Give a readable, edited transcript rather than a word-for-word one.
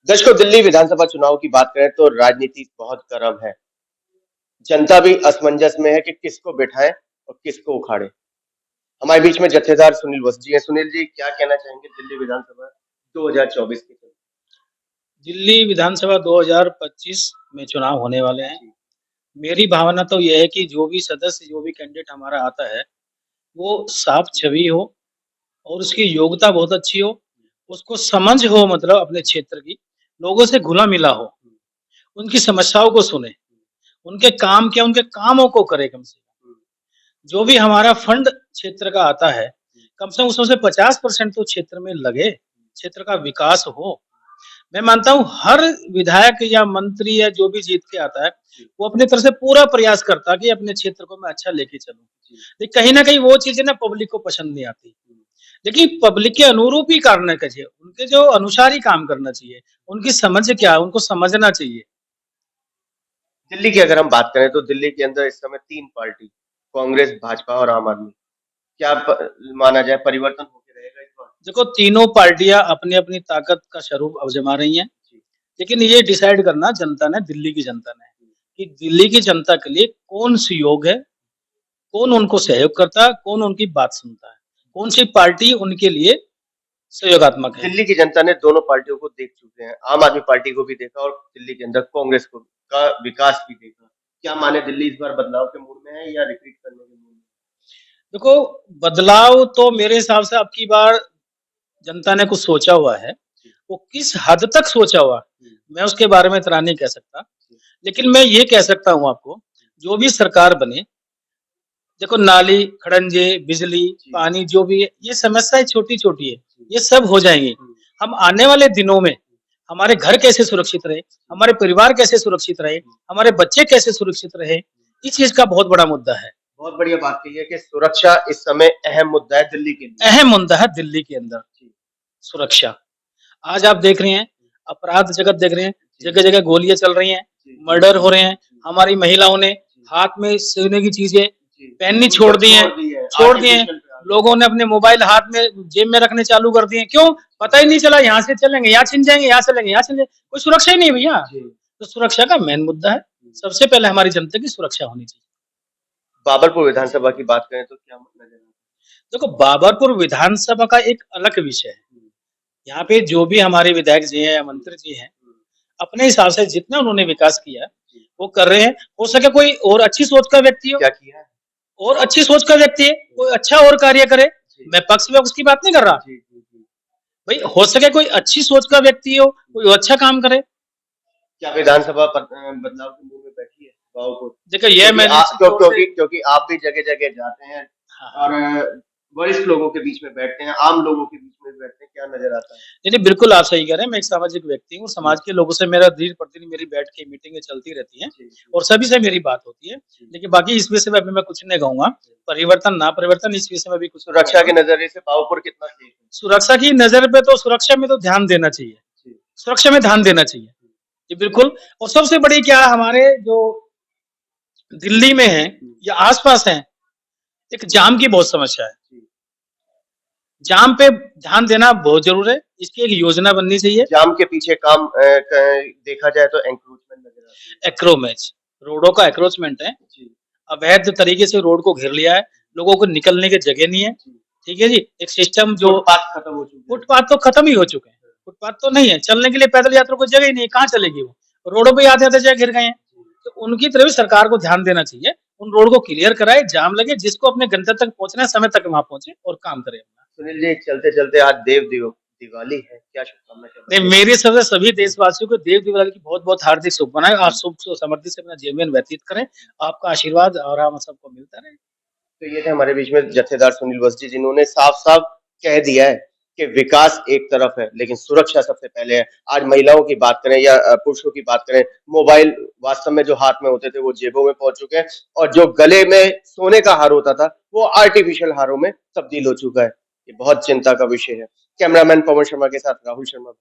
दर्शकों, दिल्ली विधानसभा चुनाव की बात करें तो राजनीति बहुत गर्म है। जनता भी असमंजस में है कि किसको बिठाएं और किसको उखाड़े। हमारे बीच में जत्थेदार सुनील वस्त जी हैं। सुनील जी, क्या कहना चाहेंगे दिल्ली विधानसभा 2024 के? दिल्ली विधानसभा 2025 में चुनाव होने वाले हैं। मेरी भावना तो यह है कि जो भी सदस्य, जो भी कैंडिडेट हमारा आता है, वो साफ छवि हो और उसकी योग्यता बहुत अच्छी हो, उसको समझ हो, मतलब अपने क्षेत्र की, लोगों से घुला-मिला हो, उनकी समस्याओं को सुने, उनके काम क्या, उनके कामों को करे कम से कम। जो भी हमारा फंड क्षेत्र का आता है, कम से कम उसमें से 50% तो क्षेत्र में लगे, क्षेत्र का विकास हो। मैं मानता हूँ हर विधायक या मंत्री या जो भी जीत के आता है, वो अपनी तरफ से पूरा प्रयास करता है कि अपने क्षेत्र को मैं अच्छा लेके चलूँ। लेकिन कहीं न कहीं वो चीज़ें ना पब्लिक को पसंद नहीं आती। लेकिन पब्लिक के अनुरूप ही करना चाहिए, उनके जो अनुसार ही काम करना चाहिए। उनकी समझ क्या है, उनको समझना चाहिए। दिल्ली की अगर हम बात करें तो दिल्ली के अंदर इस समय 3 पार्टी, कांग्रेस, भाजपा और आम आदमी। क्या माना जाए, परिवर्तन होके रहेगा इस बार? देखो, तीनों पार्टियाँ अपनी-अपनी ताकत का स्वरूप आज़मा रही हैं। लेकिन ये डिसाइड करना जनता ने, दिल्ली की जनता ने, कि दिल्ली की जनता के लिए कौन सुयोग्य है, कौन उनको सहयोग करता है, कौन उनकी बात सुनता है, कौन-सी पार्टी उनके लिए सहयोगात्मक है। दिल्ली की जनता ने दोनों पार्टियों को देख चुके हैं। आम आदमी पार्टी को भी देखा और दिल्ली के अंदर कांग्रेस को का विकास भी देखा। क्या माने, दिल्ली इस बार बदलाव के मूड में है या रिपीट करने के मूड में? देखो, बदलाव तो मेरे हिसाब से अब की बार जनता ने कुछ सोचा हुआ है। वो किस हद तक सोचा हुआ, मैं उसके बारे में इतना नहीं कह सकता। लेकिन मैं ये कह सकता हूँ आपको, जो भी सरकार बने, देखो नाली, खड़ंजे, बिजली, पानी जो भी है, ये समस्याएँ छोटी-छोटी है, ये सब हो जाएँगी। हम आने वाले दिनों में हमारे घर कैसे सुरक्षित रहे, हमारे परिवार कैसे सुरक्षित रहे, हमारे बच्चे कैसे सुरक्षित रहे, इस चीज़ का बहुत बड़ा मुद्दा है। बहुत बढ़िया बात कही है कि सुरक्षा इस समय अहम मुद्दा है दिल्ली के लिए। अहम मुद्दा है दिल्ली के अंदर, सुरक्षा। आज आप देख रहे हैं, अपराध जगत देख रहे हैं, जगह-जगह गोलियाँ चल रही हैं, मर्डर हो रहे हैं, हमारी महिलाओं ने हाथ में सोने की चीज़ें पहननी छोड़ दिए हैं। लोगों ने अपने मोबाइल हाथ में जेब में रखने चालू कर दिए। क्यों? पता ही नहीं चला, यहाँ से चलेंगे, यहाँ छिन जाएँगे, यहाँ चलेंगे, यहाँ छिन जाएँगे। कोई सुरक्षा ही नहीं है भैया। तो सुरक्षा का मेन मुद्दा है। सबसे पहले हमारी जनता की सुरक्षा होनी चाहिए। बाबरपुर विधानसभा की बात करें तो क्या नज़र आता है? देखो, बाबरपुर विधानसभा का एक अलग विषय है। यहाँ पे जो भी हमारे विधायक जी हैं या मंत्री जी हैं, अपने हिसाब से जितना उन्होंने विकास किया, वो कर रहे हैं। हो सके कोई और अच्छी सोच का व्यक्ति हो, क्या किया है? और अच्छी सोच का व्यक्ति है, कोई अच्छा और कार्य करे। मैं पक्ष में उसकी बात नहीं कर रहा। भाई, हो सके कोई अच्छी सोच का व्यक्ति हो, कोई अच्छा काम करे। क्या विधानसभा बदलाव के मूड में बैठी है बाबरपुर? देखो, ये मैंने क्योंकि आप भी जगह-जगह जाते हैं और वरिष्ठ लोगों के बीच में बैठते हैं, आम लोगों के बीच में भी बैठते हैं, क्या नज़र आता है? नहीं, बिल्कुल आप सही कह रहे हैं। मैं एक सामाजिक व्यक्ति हूँ, समाज के लोगों से मेरा दिन-प्रतिदिन मेरी बैठ के मीटिंगें चलती रहती हैं और सभी से मेरी बात होती है। लेकिन बाकी इस विषय में अभी मैं कुछ नहीं कहूँगा। परिवर्तन ना परिवर्तन, इस विषय में भी कुछ सुरक्षा के नज़रिए से बाबरपुर कितना सेफ है? सुरक्षा की नज़र पे तो सुरक्षा में तो ध्यान देना चाहिए। सुरक्षा में ध्यान देना चाहिए। जी, बिल्कुल। और सबसे बड़ी क्या, हमारे जो दिल्ली में है या आस-पास है, एक जाम की बहुत समस्या है। जाम पे ध्यान देना बहुत ज़रूरी है। इसकी एक योजना बननी चाहिए। जाम के पीछे काम देखा जाए तो एंक्रोचमेंट नज़र आता है। एंक्रोचमेंट, रोडों का एंक्रोचमेंट है। अवैध तरीके से रोड को घेर लिया है। लोगों को निकलने की जगह नहीं है। ठीक है जी? एक सिस्टम जो फुटपाथ तो खत्म ही हो चुके हैं। फुटपाथ तो नहीं है। चलने के लिए पैदल यात्रियों को जगह ही नहीं है, कहाँ चलेगी वो? रोडों पे आते-आते जगह घिर गए हैं। तो उनकी तरफ भी सरकार को ध्यान देना चाहिए। उन रोड को क्लियर कराए, जाम लगे, जिसको अपने गंतव्य तक पहुँचना है, समय तक वहाँ पहुँचे और काम करे अपना। सुनील जी, चलते-चलते आज दिवाली है, क्या शुभकामनाएँ? नहीं, मेरी तरफ से सभी देशवासियों को देव दिवाली की बहुत-बहुत हार्दिक शुभकामनाएँ। आप सुख समृद्धि से अपना जीवन व्यतीत करें। आपका आशीर्वाद और हम सबको मिलता रहे। तो ये थे हमारे बीच में जत्थेदार सुनील वस्त जी, जिन्होंने साफ-साफ कह दिया है कि विकास एक तरफ है, लेकिन सुरक्षा सबसे पहले है। आज महिलाओं की बात करें या पुरुषों की बात करें, मोबाइल वास्तव में जो हाथ में होते थे, वो जेबों में पहुँच चुके हैं और जो गले में सोने का हार होता था, वो आर्टिफिशियल हारों में तब्दील हो चुका है। ये बहुत चिंता का विषय है। कैमरामैन पवन शर्मा के साथ राहुल शर्मा।